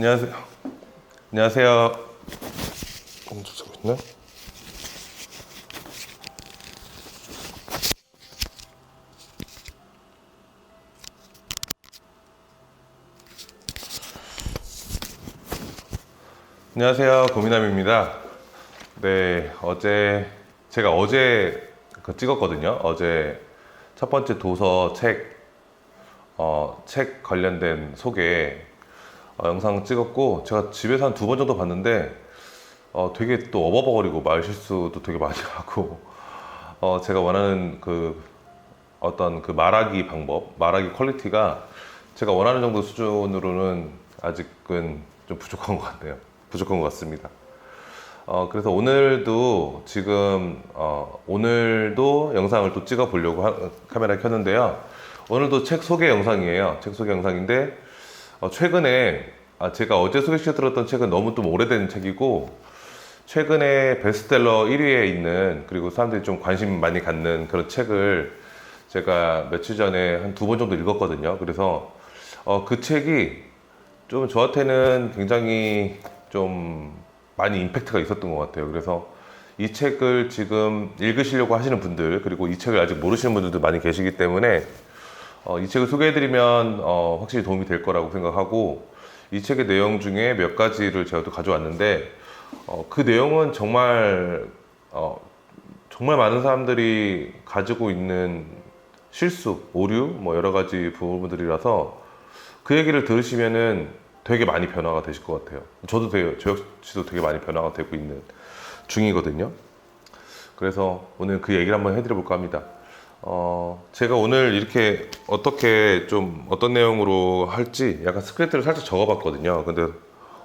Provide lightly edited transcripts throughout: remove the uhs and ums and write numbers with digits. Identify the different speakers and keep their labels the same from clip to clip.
Speaker 1: 안녕하세요. 안녕하세요. 주고 있나? 안녕하세요. 고미남입니다. 네, 제가 어제 찍었거든요. 어제 첫 번째 도서 책 관련된 소개 영상 찍었고, 제가 집에서 한 2번 정도 봤는데, 되게 또 어버버거리고 말 실수도 되게 많이 하고, 제가 원하는 어떤 말하기 방법, 말하기 퀄리티가 제가 원하는 정도 수준으로는 아직은 좀 부족한 것 같네요. 부족한 것 같습니다. 그래서 오늘도 영상을 또 찍어 보려고 카메라 켰는데요. 오늘도 책 소개 영상이에요. 책 소개 영상인데, 최근에, 제가 어제 소개시켜드렸던 책은 너무 좀 오래된 책이고, 최근에 베스트셀러 1위에 있는, 그리고 사람들이 좀 관심 많이 갖는 그런 책을 제가 며칠 전에 한 2번 정도 읽었거든요. 그래서, 그 책이 좀 저한테는 굉장히 좀 많이 임팩트가 있었던 것 같아요. 그래서 이 책을 지금 읽으시려고 하시는 분들, 그리고 이 책을 아직 모르시는 분들도 많이 계시기 때문에 이 책을 소개해드리면 확실히 도움이 될 거라고 생각하고, 이 책의 내용 중에 몇 가지를 제가 또 가져왔는데, 그 내용은 정말 많은 사람들이 가지고 있는 실수, 오류, 뭐 여러 가지 부분들이라서 그 얘기를 들으시면은 되게 많이 변화가 되실 것 같아요. 저 역시도 되게 많이 변화가 되고 있는 중이거든요. 그래서 오늘 그 얘기를 한번 해드려볼까 합니다. 제가 오늘 이렇게 어떤 내용으로 할지 약간 스크립트를 살짝 적어봤거든요. 근데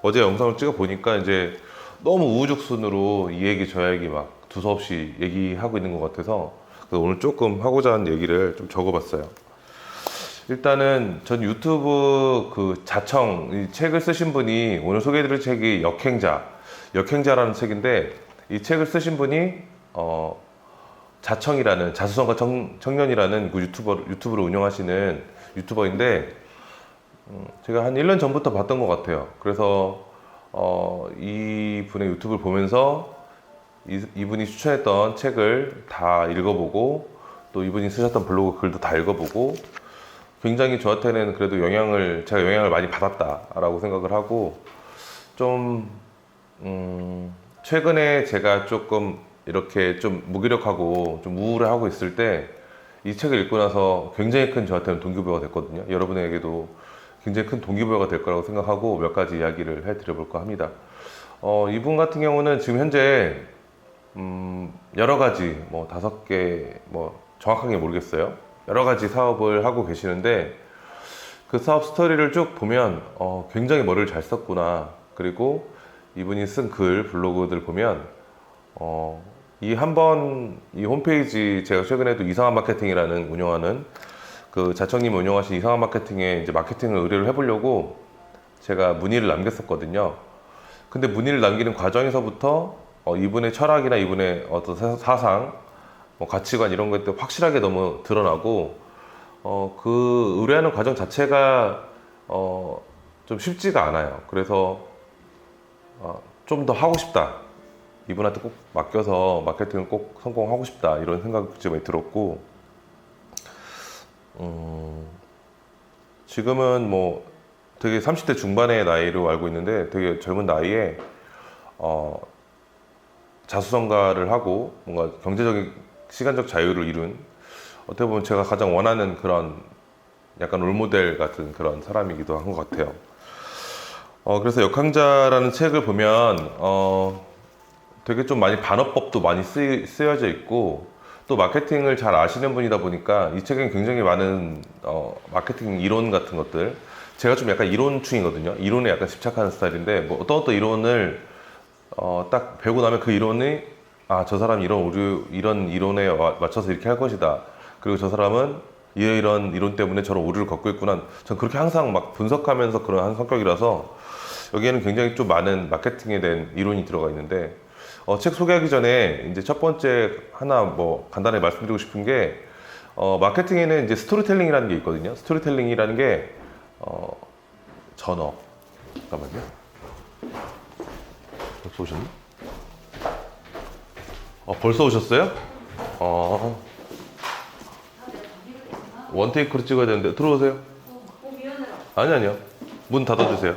Speaker 1: 어제 영상을 찍어보니까 이제 너무 우후죽순으로 이 얘기 저 얘기 막 두서없이 얘기하고 있는 것 같아서 오늘 조금 하고자 하는 얘기를 좀 적어봤어요. 일단은 전 유튜브 이 책을 쓰신 분이, 오늘 소개해드릴 책이 역행자라는 책인데, 이 책을 쓰신 분이 자수성가 청년이라는 그 유튜브를 운영하시는 유튜버인데, 제가 한 1년 전부터 봤던 것 같아요. 그래서 이 분의 유튜브를 보면서 이분이 추천했던 책을 다 읽어보고, 또 이분이 쓰셨던 블로그 글도 다 읽어보고, 굉장히 저한테는 그래도 제가 영향을 많이 받았다라고 생각을 하고, 최근에 제가 조금 이렇게 좀 무기력하고 좀 우울해하고 있을 때 이 책을 읽고 나서 굉장히 큰 저한테는 동기부여가 됐거든요. 여러분에게도 굉장히 큰 동기부여가 될 거라고 생각하고 몇 가지 이야기를 해드려볼까 합니다. 이분 같은 경우는 지금 현재 여러 가지, 뭐 5개, 뭐 정확하게 모르겠어요. 여러 가지 사업을 하고 계시는데, 그 사업 스토리를 쭉 보면 굉장히 머리를 잘 썼구나. 그리고 이분이 쓴 블로그들 보면 이 홈페이지, 제가 최근에도 이상한 마케팅이라는 운영하는 자청님 운영하신 이상한 마케팅에 이제 마케팅을 의뢰를 해보려고 제가 문의를 남겼었거든요. 근데 문의를 남기는 과정에서부터 이분의 철학이나 이분의 어떤 사상, 뭐 가치관 이런 것들 확실하게 너무 드러나고, 그 의뢰하는 과정 자체가 좀 쉽지가 않아요. 그래서 좀 더 하고 싶다, 이분한테 꼭 맡겨서 마케팅을 꼭 성공하고 싶다, 이런 생각이 굉장히 많이 들었고, 지금은 뭐 되게 30대 중반의 나이로 알고 있는데, 되게 젊은 나이에 자수성가를 하고 뭔가 경제적인 시간적 자유를 이룬, 어떻게 보면 제가 가장 원하는 그런 약간 롤모델 같은 그런 사람이기도 한 것 같아요. 그래서 역행자라는 책을 보면 되게 좀 많이 반어법도 많이 쓰여져 있고, 또 마케팅을 잘 아시는 분이다 보니까 이 책엔 굉장히 많은 마케팅 이론 같은 것들, 제가 좀 약간 이론충이거든요. 이론에 약간 집착하는 스타일인데, 뭐 어떤 이론을 딱 배우고 나면 그 이론이, 저 사람이 이런 이론에 맞춰서 이렇게 할 것이다, 그리고 저 사람은 이런 이론 때문에 저런 오류를 겪고 있구나. 전 그렇게 항상 막 분석하면서 그런 한 성격이라서 여기에는 굉장히 좀 많은 마케팅에 대한 이론이 들어가 있는데, 책 소개하기 전에 이제 첫 번째 하나 뭐 간단히 말씀드리고 싶은 게, 마케팅에는 이제 스토리텔링이라는 게 있거든요. 스토리텔링이라는 게 전어, 잠깐만요. 벌써 오셨나? 벌써 오셨어요? 원테이크로 찍어야 되는데 들어오세요. 아니요. 문 닫아주세요.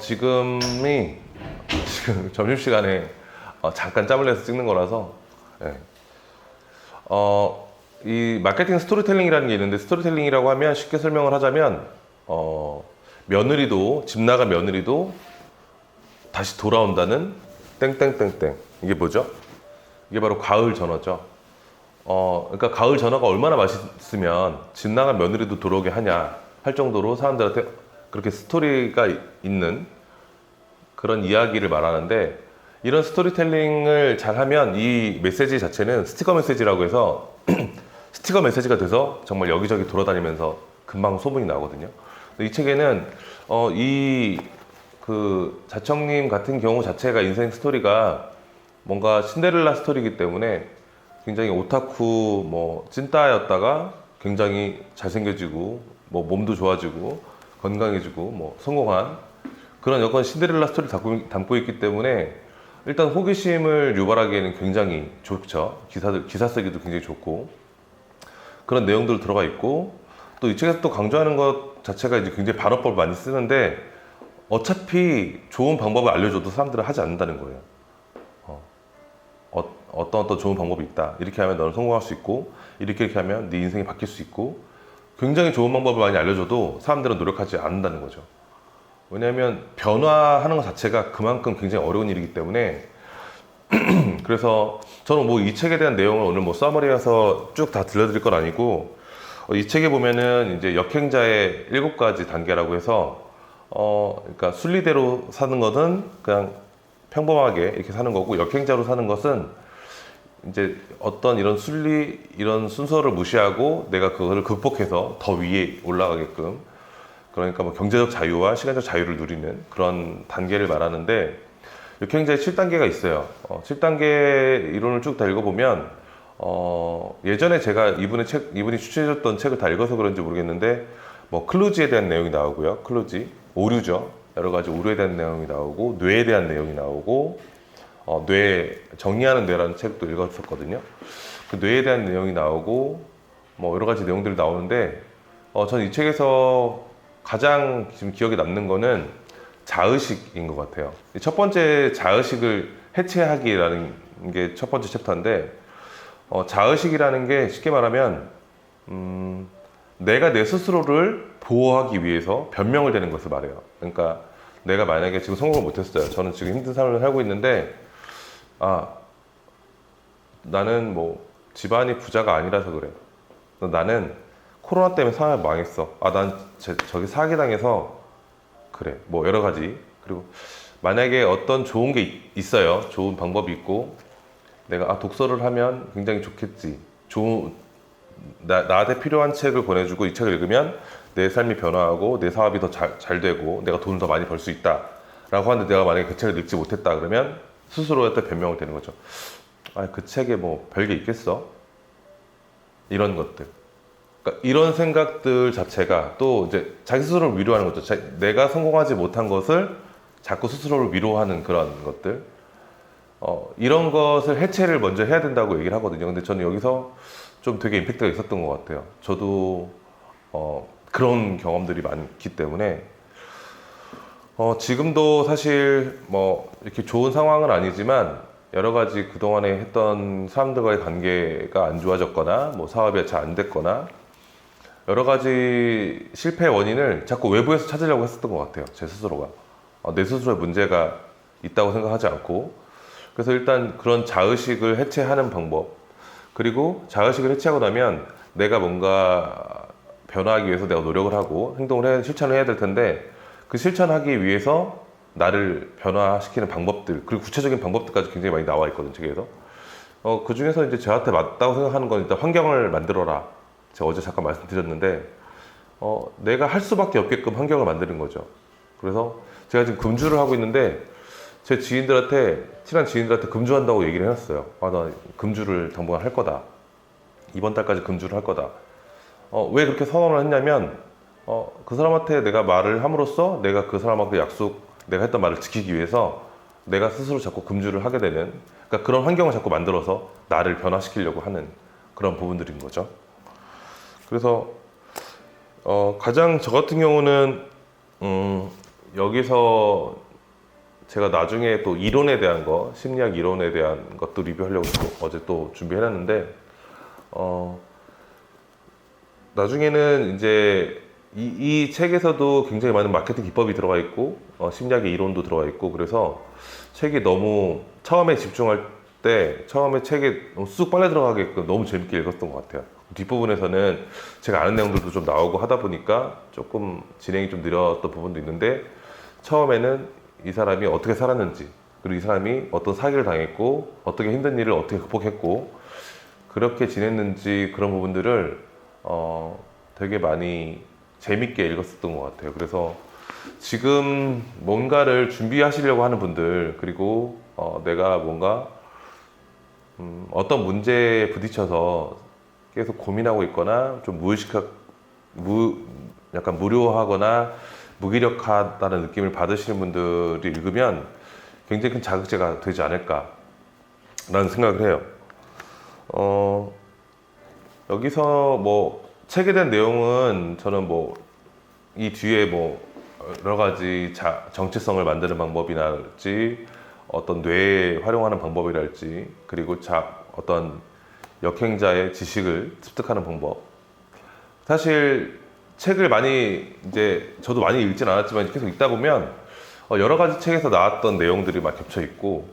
Speaker 1: 지금 점심시간에 잠깐 짬을 내서 찍는 거라서 예. 이 마케팅 스토리텔링이라는 게 있는데 스토리텔링이라고 하면 쉽게 설명을 하자면 며느리도 집 나간 며느리도 다시 돌아온다는 땡땡땡땡 이게 뭐죠? 이게 바로 가을 전어죠. 그러니까 가을 전어가 얼마나 맛있으면 집 나간 며느리도 돌아오게 하냐 할 정도로 사람들한테 그렇게 스토리가 있는 그런 이야기를 말하는데 이런 스토리텔링을 잘하면 이 메시지 자체는 스티커 메시지라고 해서 스티커 메시지가 돼서 정말 여기저기 돌아다니면서 금방 소문이 나거든요. 이 책에는 그 자청님 같은 경우 자체가 인생 스토리가 뭔가 신데렐라 스토리이기 때문에 굉장히 오타쿠 찐따였다가 굉장히 잘생겨지고 몸도 좋아지고 건강해지고 성공한 그런 여건 신데렐라 스토리를 담고 있기 때문에 일단 호기심을 유발하기에는 굉장히 좋죠. 기사 쓰기도 굉장히 좋고 그런 내용들 들어가 있고 또 이 책에서 또 강조하는 것 자체가 이제 굉장히 발언법을 많이 쓰는데 어차피 좋은 방법을 알려줘도 사람들은 하지 않는다는 거예요. 어떤 좋은 방법이 있다. 이렇게 하면 너는 성공할 수 있고 이렇게 하면 네 인생이 바뀔 수 있고 굉장히 좋은 방법을 많이 알려줘도 사람들은 노력하지 않는다는 거죠. 왜냐하면 변화하는 것 자체가 그만큼 굉장히 어려운 일이기 때문에 그래서 저는 이 책에 대한 내용을 오늘 서머리해서 쭉 다 들려드릴 건 아니고 이 책에 보면은 이제 역행자의 7가지 단계라고 해서 그러니까 순리대로 사는 것은 그냥 평범하게 이렇게 사는 거고 역행자로 사는 것은 이제 어떤 이런 이런 순서를 무시하고 내가 그거를 극복해서 더 위에 올라가게끔 그러니까 경제적 자유와 시간적 자유를 누리는 그런 단계를 말하는데 역행자의 7단계가 있어요. 7단계 이론을 쭉 다 읽어보면 예전에 제가 이분이 추천해줬던 책을 다 읽어서 그런지 모르겠는데 클루지에 대한 내용이 나오고요. 클루지, 오류죠. 여러 가지 오류에 대한 내용이 나오고 뇌에 대한 내용이 나오고 뇌 정의하는 뇌라는 책도 읽었었거든요. 그 뇌에 대한 내용이 나오고 여러 가지 내용들이 나오는데 저는 이 책에서 가장 지금 기억에 남는 거는 자의식인 것 같아요. 첫 번째 자의식을 해체하기라는 게 첫 번째 챕터인데 자의식이라는 게 쉽게 말하면 내가 내 스스로를 보호하기 위해서 변명을 대는 것을 말해요. 그러니까 내가 만약에 지금 성공을 못했어요. 저는 지금 힘든 삶을 살고 있는데 나는 집안이 부자가 아니라서 그래. 나는 코로나 때문에 사업이 망했어. 난 저기 사기당해서 그래. 여러 가지. 그리고 만약에 어떤 좋은 게 있어요. 좋은 방법이 있고 내가 독서를 하면 굉장히 좋겠지. 나한테 필요한 책을 보내주고 이 책을 읽으면 내 삶이 변화하고 내 사업이 더 잘 되고 내가 돈을 더 많이 벌 수 있다 라고 하는데 내가 만약에 그 책을 읽지 못했다 그러면 스스로한테 변명을 되는 거죠. 그 책에 별게 있겠어? 이런 것들. 그러니까 이런 생각들 자체가 또 이제 자기 스스로를 위로하는 거죠. 내가 성공하지 못한 것을 자꾸 스스로를 위로하는 그런 것들. 이런 것을 해체를 먼저 해야 된다고 얘기를 하거든요. 근데 저는 여기서 좀 되게 임팩트가 있었던 것 같아요. 저도 그런 경험들이 많기 때문에 지금도 사실 이렇게 좋은 상황은 아니지만 여러 가지 그동안에 했던 사람들과의 관계가 안 좋아졌거나 사업이 잘 안 됐거나 여러 가지 실패의 원인을 자꾸 외부에서 찾으려고 했었던 것 같아요. 제 스스로가 내 스스로의 문제가 있다고 생각하지 않고 그래서 일단 그런 자의식을 해체하는 방법 그리고 자의식을 해체하고 나면 내가 뭔가 변화하기 위해서 내가 노력을 하고 실천을 해야 될 텐데 그 실천하기 위해서 나를 변화시키는 방법들 그리고 구체적인 방법들까지 굉장히 많이 나와 있거든요. 책에서 그 중에서 이제 저한테 맞다고 생각하는 건 일단 환경을 만들어라. 제가 어제 잠깐 말씀드렸는데 내가 할 수밖에 없게끔 환경을 만드는 거죠. 그래서 제가 지금 금주를 하고 있는데 제 친한 지인들한테 금주한다고 얘기를 해놨어요. 나 금주를 당분간 할 거다. 이번 달까지 금주를 할 거다. 왜 그렇게 선언을 했냐면 그 사람한테 내가 말을 함으로써 내가 그 사람하고 내가 했던 말을 지키기 위해서 내가 스스로 자꾸 금주를 하게 되는, 그러니까 그런 환경을 자꾸 만들어서 나를 변화시키려고 하는 그런 부분들인 거죠. 그래서 가장 저 같은 경우는 여기서 제가 나중에 또 이론에 대한 거, 심리학 이론에 대한 것도 리뷰하려고 어제 또 준비해놨는데, 나중에는 이제 이 책에서도 굉장히 많은 마케팅 기법이 들어가 있고, 심리학의 이론도 들어가 있고, 그래서 책이 너무 처음에 집중할 때, 처음에 책에 쑥 빨려 들어가게끔 너무 재밌게 읽었던 것 같아요. 뒷부분에서는 제가 아는 내용들도 좀 나오고 하다 보니까 조금 진행이 좀 느렸던 부분도 있는데, 처음에는 이 사람이 어떻게 살았는지, 그리고 이 사람이 어떤 사기를 당했고 어떻게 힘든 일을 어떻게 극복했고 그렇게 지냈는지, 그런 부분들을 되게 많이 재밌게 읽었었던 것 같아요. 그래서 지금 뭔가를 준비하시려고 하는 분들, 그리고 내가 뭔가 어떤 문제에 부딪혀서 계속 고민하고 있거나 좀 약간 무료하거나 무기력하다는 느낌을 받으시는 분들이 읽으면 굉장히 큰 자극제가 되지 않을까라는 생각을 해요. 여기서 뭐 책에 대한 내용은 저는 뭐 이 뒤에 뭐 여러 가지 정체성을 만드는 방법이랄지, 어떤 뇌에 활용하는 방법이랄지, 그리고 어떤 역행자의 지식을 습득하는 방법. 사실 책을 많이 이제 저도 많이 읽진 않았지만 계속 읽다 보면 여러 가지 책에서 나왔던 내용들이 막 겹쳐 있고,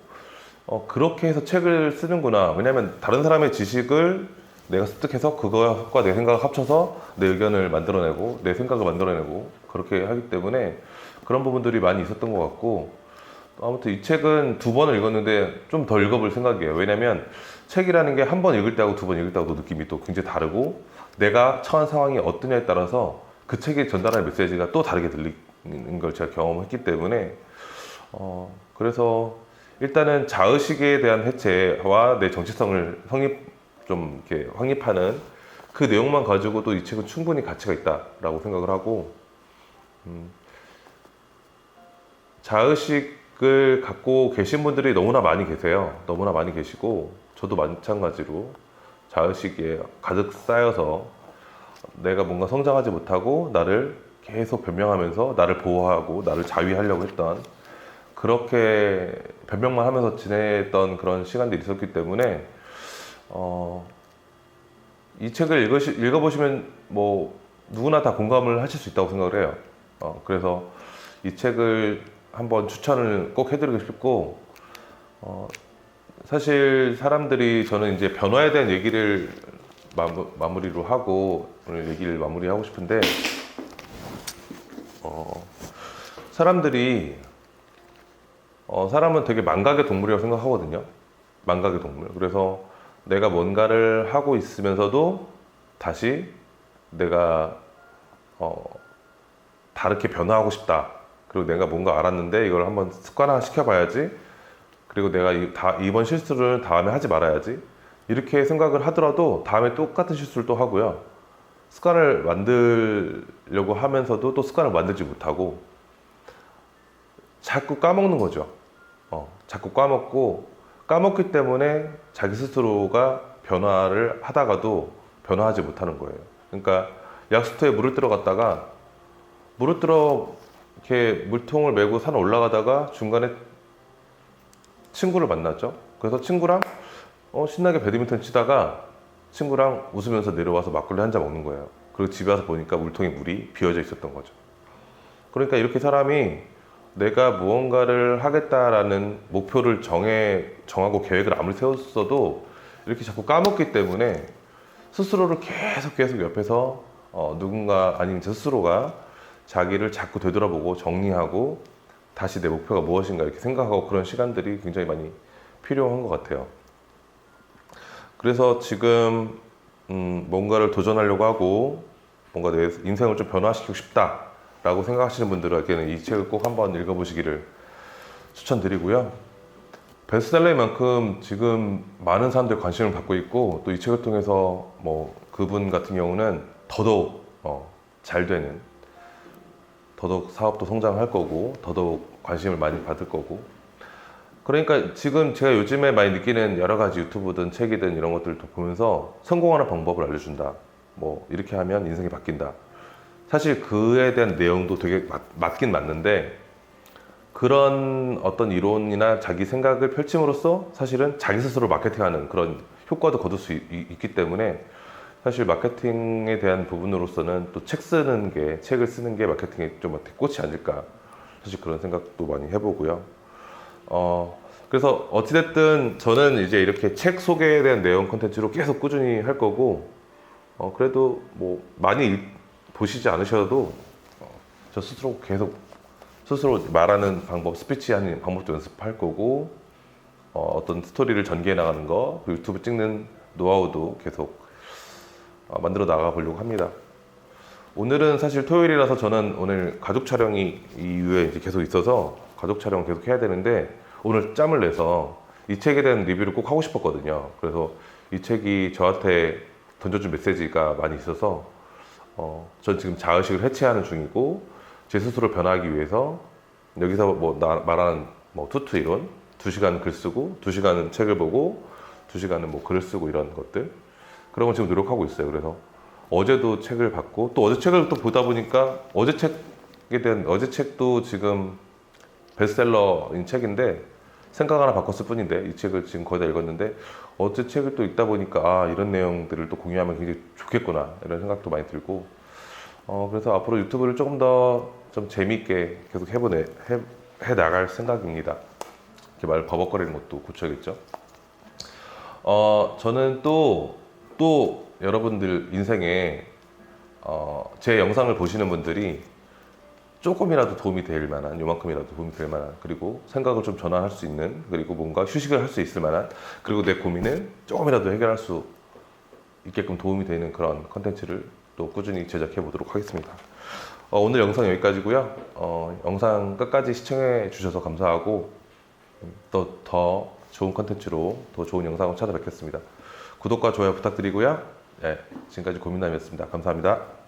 Speaker 1: 그렇게 해서 책을 쓰는구나. 왜냐면 다른 사람의 지식을 내가 습득해서 그것과 내 생각을 합쳐서 내 의견을 만들어내고 내 생각을 만들어내고 그렇게 하기 때문에 그런 부분들이 많이 있었던 것 같고, 아무튼 이 책은 2번을 읽었는데 좀 더 읽어볼 생각이에요. 왜냐면 책이라는 게 한 번 읽을 때하고 2번 읽을 때하고 느낌이 또 굉장히 다르고, 내가 처한 상황이 어떠냐에 따라서 그 책이 전달하는 메시지가 또 다르게 들리는 걸 제가 경험했기 때문에 그래서 일단은 자의식에 대한 해체와 내 정체성을 좀 이렇게 확립하는 그 내용만 가지고도 이 책은 충분히 가치가 있다라고 생각을 하고, 자의식을 갖고 계신 분들이 너무나 많이 계세요. 너무나 많이 계시고, 저도 마찬가지로 자의식에 가득 쌓여서 내가 뭔가 성장하지 못하고 나를 계속 변명하면서 나를 보호하고 나를 자위하려고 했던, 그렇게 변명만 하면서 지냈던 그런 시간들이 있었기 때문에 이 책을 읽어보시면 뭐 누구나 다 공감을 하실 수 있다고 생각을 해요. 그래서 이 책을 한번 추천을 꼭 해드리고 싶고, 사실 사람들이, 저는 이제 변화에 대한 얘기를 마무리로 하고 오늘 얘기를 마무리하고 싶은데, 사람들이 사람은 되게 망각의 동물이라고 생각하거든요. 망각의 동물. 그래서 내가 뭔가를 하고 있으면서도 다시 내가 다르게 변화하고 싶다. 그리고 내가 뭔가 알았는데 이걸 한번 습관화 시켜봐야지. 그리고 내가 이번 실수를 다음에 하지 말아야지. 이렇게 생각을 하더라도 다음에 똑같은 실수를 또 하고요. 습관을 만들려고 하면서도 또 습관을 만들지 못하고 자꾸 까먹는 거죠. 자꾸 까먹기 때문에 자기 스스로가 변화를 하다가도 변화하지 못하는 거예요. 그러니까 약수터에 물을 들어 갔다가 이렇게 물통을 메고 산 올라가다가 중간에 친구를 만났죠. 그래서 친구랑 신나게 배드민턴 치다가 친구랑 웃으면서 내려와서 막걸리 한 잔 먹는 거예요. 그리고 집에 와서 보니까 물통에 물이 비어져 있었던 거죠. 그러니까 이렇게 사람이 내가 무언가를 하겠다라는 목표를 정하고 계획을 아무리 세웠어도 이렇게 자꾸 까먹기 때문에 스스로를 계속 옆에서 누군가 아닌 제 스스로가 자기를 자꾸 되돌아보고 정리하고 다시 내 목표가 무엇인가 이렇게 생각하고, 그런 시간들이 굉장히 많이 필요한 것 같아요. 그래서 지금 뭔가를 도전하려고 하고 뭔가 내 인생을 좀 변화시키고 싶다라고 생각하시는 분들에게는 이 책을 꼭 한번 읽어보시기를 추천드리고요. 베스트셀러인 만큼 지금 많은 사람들이 관심을 갖고 있고, 또 이 책을 통해서 뭐 그분 같은 경우는 더더욱 잘 되는, 더더욱 사업도 성장할 거고, 더더욱 관심을 많이 받을 거고. 그러니까 지금 제가 요즘에 많이 느끼는 여러 가지 유튜브든 책이든 이런 것들을 보면서 성공하는 방법을 알려준다. 뭐 이렇게 하면 인생이 바뀐다. 사실 그에 대한 내용도 되게 맞긴 맞는데, 그런 어떤 이론이나 자기 생각을 펼침으로써 사실은 자기 스스로 마케팅하는 그런 효과도 거둘 수 있기 때문에, 사실 마케팅에 대한 부분으로서는 또 책을 쓰는 게 마케팅의 좀 꽃이 아닐까, 사실 그런 생각도 많이 해보고요. 그래서 어찌됐든 저는 이제 이렇게 책 소개에 대한 내용 콘텐츠로 계속 꾸준히 할 거고, 그래도 뭐 많이 보시지 않으셔도 저 스스로 계속 스스로 말하는 방법, 스피치 하는 방법도 연습할 거고, 어떤 스토리를 전개해 나가는 거, 그리고 유튜브 찍는 노하우도 계속 만들어 나가 보려고 합니다. 오늘은 사실 토요일이라서 저는 오늘 가족 촬영이 이후에 이제 계속 있어서 가족 촬영 계속 해야 되는데, 오늘 짬을 내서 이 책에 대한 리뷰를 꼭 하고 싶었거든요. 그래서 이 책이 저한테 던져준 메시지가 많이 있어서 전 지금 자의식을 해체하는 중이고, 제 스스로 변화하기 위해서 여기서 뭐 말하는 뭐 투투 이론, 2시간 글 쓰고 2시간은 책을 보고 2시간은 뭐 글을 쓰고 이런 것들, 그런 걸 지금 노력하고 있어요. 그래서 어제도 책을 봤고, 또 어제 책을 또 보다 보니까 어제 책도 지금 베스트셀러인 책인데 생각 하나 바꿨을 뿐인데, 이 책을 지금 거의 다 읽었는데 어제 책을 또 읽다 보니까 이런 내용들을 또 공유하면 굉장히 좋겠구나, 이런 생각도 많이 들고, 그래서 앞으로 유튜브를 조금 더 좀 재미있게 계속 해 나갈 생각입니다. 이렇게 말 버벅거리는 것도 고쳐야겠죠. 저는 또 여러분들 인생에 제 영상을 보시는 분들이 조금이라도 도움이 될 만한, 요만큼이라도 도움이 될 만한, 그리고 생각을 좀 전환할 수 있는, 그리고 뭔가 휴식을 할 수 있을 만한, 그리고 내 고민을 조금이라도 해결할 수 있게끔 도움이 되는 그런 컨텐츠를 또 꾸준히 제작해 보도록 하겠습니다. 오늘 영상 여기까지고요. 영상 끝까지 시청해 주셔서 감사하고, 또 더 좋은 컨텐츠로 더 좋은 영상으로 찾아뵙겠습니다. 구독과 좋아요 부탁드리고요. 네, 지금까지 고민남이었습니다. 감사합니다.